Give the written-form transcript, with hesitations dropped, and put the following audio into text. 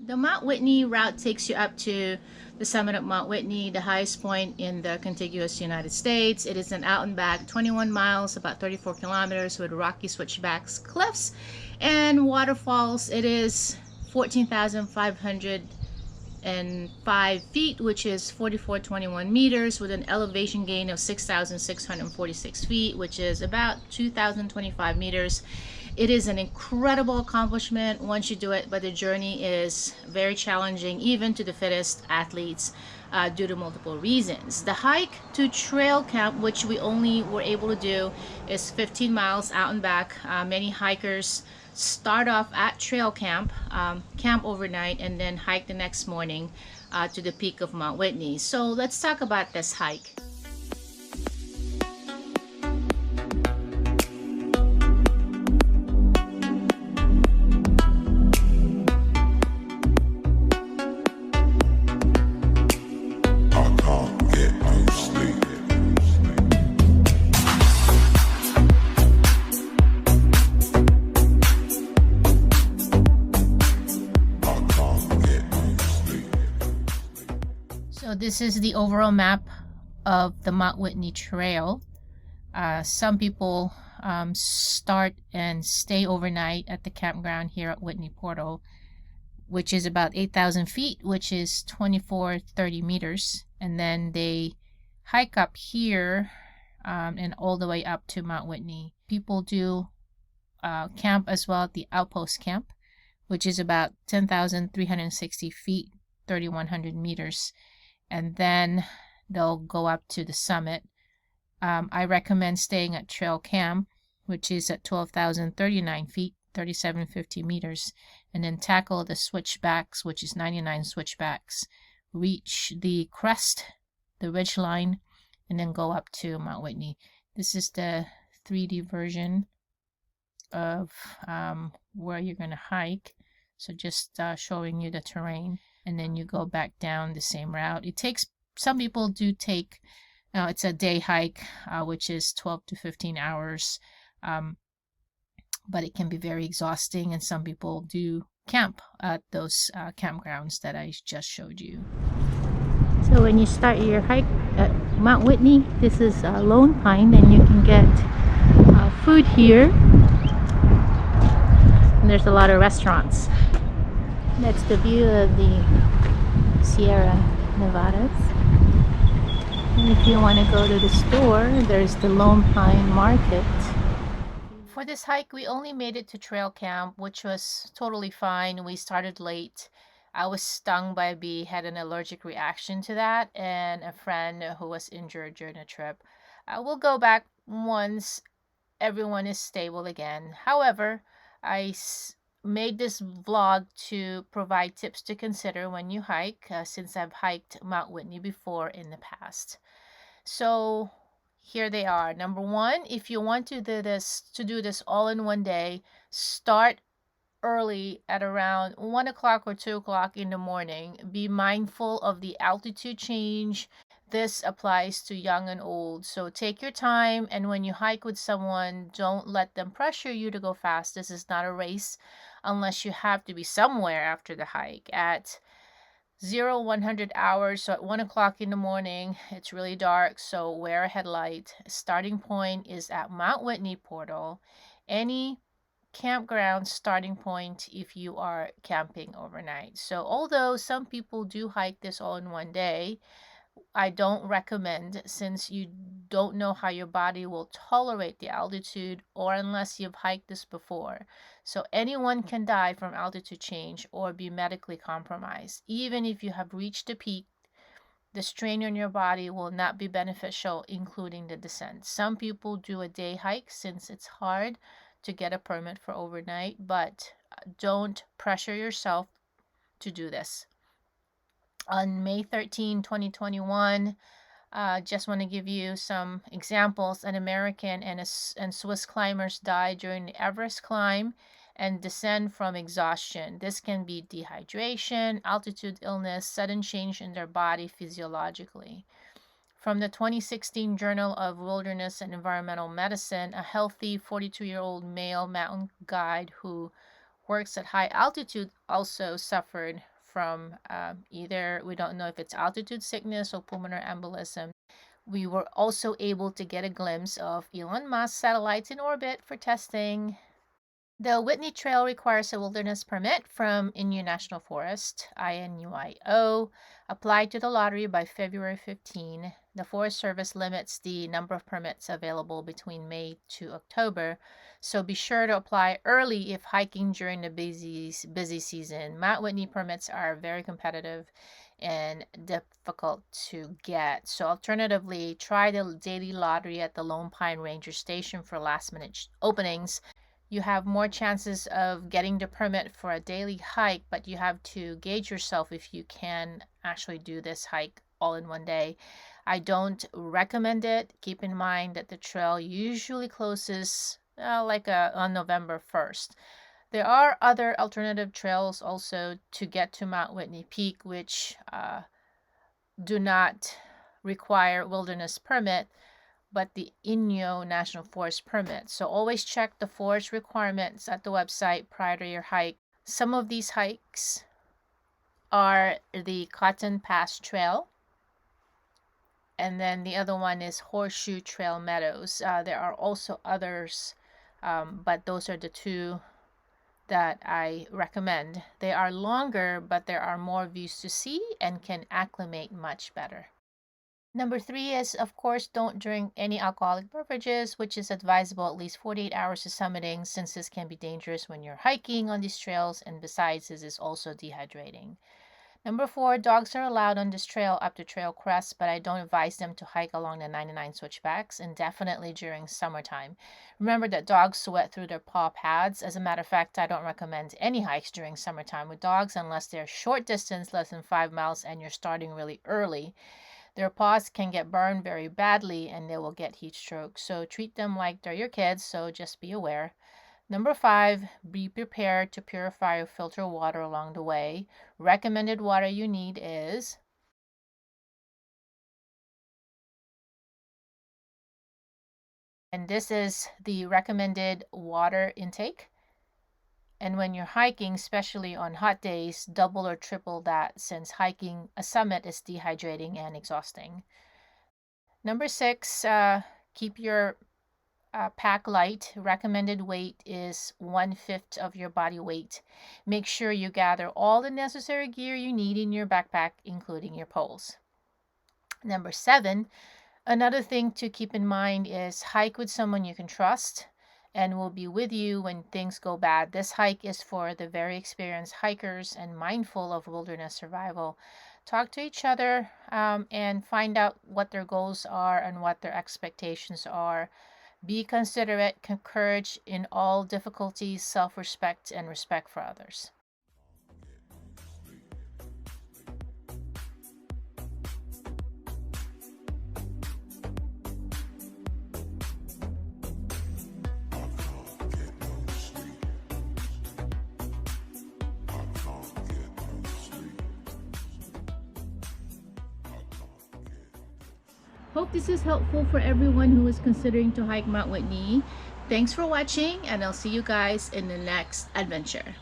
The Mount Whitney route takes you up to the summit of Mount Whitney, the highest point in the contiguous United States. It is an out and back 21 miles, about 34 kilometers, with rocky switchbacks, cliffs, and waterfalls. It is 14,505 feet, which is 4421 meters, with an elevation gain of 6,646 feet, which is about 2,025 meters. It is an incredible accomplishment once you do it, but the journey is very challenging, even to the fittest athletes, due to multiple reasons. The hike to trail camp, which we only were able to do, is 15 miles out and back. Many hikers start off at trail camp, camp overnight, and then hike the next morning to the peak of Mount Whitney. So let's talk about this hike. So this is the overall map of the Mount Whitney Trail. Some people start and stay overnight at the campground here at Whitney Portal, which is about 8,000 feet, which is 2430 meters. And then they hike up here and all the way up to Mount Whitney. People do camp as well at the Outpost Camp, which is about 10,360 feet, 3,100 meters. And then they'll go up to the summit. I recommend staying at Trail Camp, which is at 12,039 feet, 3,750 meters, and then tackle the switchbacks, which is 99 switchbacks, reach the crest, the ridge line, and then go up to Mount Whitney. This is the 3D version of where you're going to hike. So just showing you the terrain. And then you go back down the same route. It takes, some people do take, it's a day hike, which is 12 to 15 hours, but it can be very exhausting, and some people do camp at those campgrounds that I just showed you. So when you start your hike at Mount Whitney, this is Lone Pine, and you can get food here, and there's a lot of restaurants. That's the view of the Sierra Nevadas. And if you want to go to the store, there's the Lone Pine Market. For this hike, we only made it to trail camp, which was totally fine. We started late. I was stung by a bee, had an allergic reaction to that, and a friend who was injured during the trip. We'll go back once everyone is stable again. However, I made this vlog to provide tips to consider when you hike, since I've hiked Mount Whitney before in the past. So here they are. Number one, if you want to do this all in one day, start early at around 1 o'clock or 2 o'clock in the morning. Be mindful of the altitude change. This applies to young and old. So take your time, and when you hike with someone, don't let them pressure you to go fast. This is not a race unless you have to be somewhere after the hike. At 100 hours, so at 1 o'clock in the morning, it's really dark, so wear a headlight. Starting point is at Mount Whitney Portal. Any campground starting point if you are camping overnight. So although some people do hike this all in one day, I don't recommend, since you don't know how your body will tolerate the altitude, or unless you've hiked this before. So anyone can die from altitude change or be medically compromised. Even if you have reached the peak, the strain on your body will not be beneficial, including the descent. Some people do a day hike since it's hard to get a permit for overnight, but don't pressure yourself to do this. On May 13, 2021, just want to give you some examples. An American and Swiss climbers died during the Everest climb and descent from exhaustion. This can be dehydration, altitude illness, sudden change in their body physiologically. From the 2016 Journal of Wilderness and Environmental Medicine, a healthy 42-year-old male mountain guide who works at high altitude also suffered from either, we don't know if it's altitude sickness or pulmonary embolism. We were also able to get a glimpse of Elon Musk's satellites in orbit for testing. The Whitney Trail requires a wilderness permit from Inyo National Forest, INUIO. Apply to the lottery by February 15. The Forest Service limits the number of permits available between May to October, so be sure to apply early if hiking during the busy season. Mount Whitney permits are very competitive and difficult to get. So alternatively, try the daily lottery at the Lone Pine Ranger Station for last-minute openings. You have more chances of getting the permit for a daily hike, but you have to gauge yourself if you can actually do this hike all in one day. I don't recommend it. Keep in mind that the trail usually closes on November 1st. There are other alternative trails also to get to Mount Whitney Peak, which do not require wilderness permit, but the Inyo National Forest permit. So always check the forest requirements at the website prior to your hike. Some of these hikes are the Cotton Pass Trail, and then the other one is Horseshoe Trail Meadows. There are also others, but those are the two that I recommend. They are longer, but there are more views to see and can acclimate much better. Number 3 is, of course, don't drink any alcoholic beverages, which is advisable at least 48 hours to summiting, since this can be dangerous when you're hiking on these trails, and besides, this is also dehydrating. Number 4, dogs are allowed on this trail up to trail crest, but I don't advise them to hike along the 99 switchbacks, and definitely during summertime. Remember that dogs sweat through their paw pads. As a matter of fact, I don't recommend any hikes during summertime with dogs unless they're short distance, less than 5 miles, and you're starting really early. Their paws can get burned very badly and they will get heat stroke. So treat them like they're your kids, so just be aware. Number 5, be prepared to purify or filter water along the way. Recommended water you need is and this is the recommended water intake. And when you're hiking, especially on hot days, double or triple that, since hiking a summit is dehydrating and exhausting. Number 6, keep your pack light. Recommended weight is 1/5 of your body weight. Make sure you gather all the necessary gear you need in your backpack, including your poles. Number 7, another thing to keep in mind is hike with someone you can trust and will be with you when things go bad. This hike is for the very experienced hikers and mindful of wilderness survival. Talk to each other and find out what their goals are and what their expectations are. Be considerate, encourage in all difficulties, self-respect, and respect for others. Hope this is helpful for everyone who is considering to hike Mount Whitney. Thanks for watching, and I'll see you guys in the next adventure.